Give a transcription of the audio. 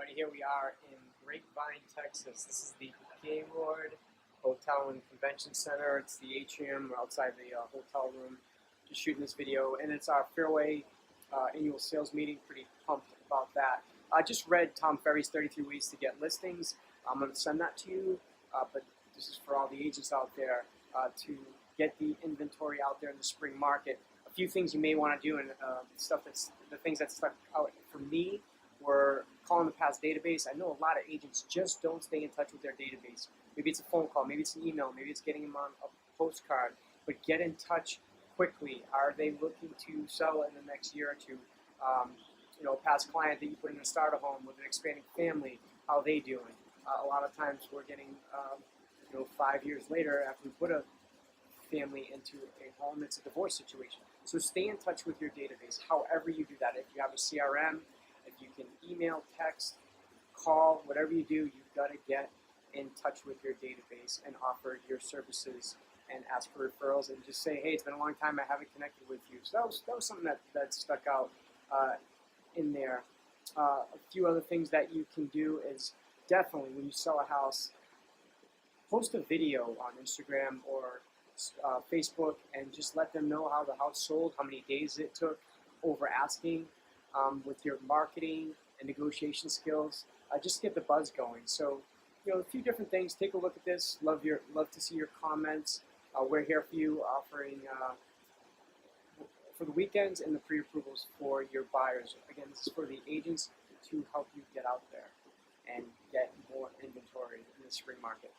everybody. Here we are in Grapevine, Texas. This is the Gaylord Hotel and Convention Center. It's the atrium outside the hotel room. Just shooting this video, and it's our Fairway annual sales meeting. Pretty pumped about that. I just read Tom Ferry's 33 Ways to Get Listings. I'm going to send that to you, but this is for all the agents out there to get the inventory out there in the spring market. A few things you may want to do, and the things that stuck out for me were calling the past database. I know a lot of agents just don't stay in touch with their database. Maybe it's a phone call, maybe it's an email, maybe it's getting them on a postcard, but get in touch quickly. Are they looking to sell in the next year or two? Past client that you put in a starter home with an expanding family, how are they doing? A lot of times we're getting, 5 years later after we put a family into a home, it's a divorce situation. So stay in touch with your database, however you do that. If you have a CRM, if you can email, text, call, whatever you do, you've got to get in touch with your database and offer your services and ask for referrals and just say, hey, it's been a long time, I haven't connected with you. So that was something that stuck out in there. A few other things that you can do is definitely when you sell a house, post a video on Instagram or Facebook and just let them know how the house sold, how many days it took over asking, with your marketing and negotiation skills. Just get the buzz going. So, a few different things. Take a look at this. Love to see your comments. We're here for you, offering for the weekends and the pre-approvals for your buyers. Again, this is for the agents to help you get out there and get more inventory in the spring market.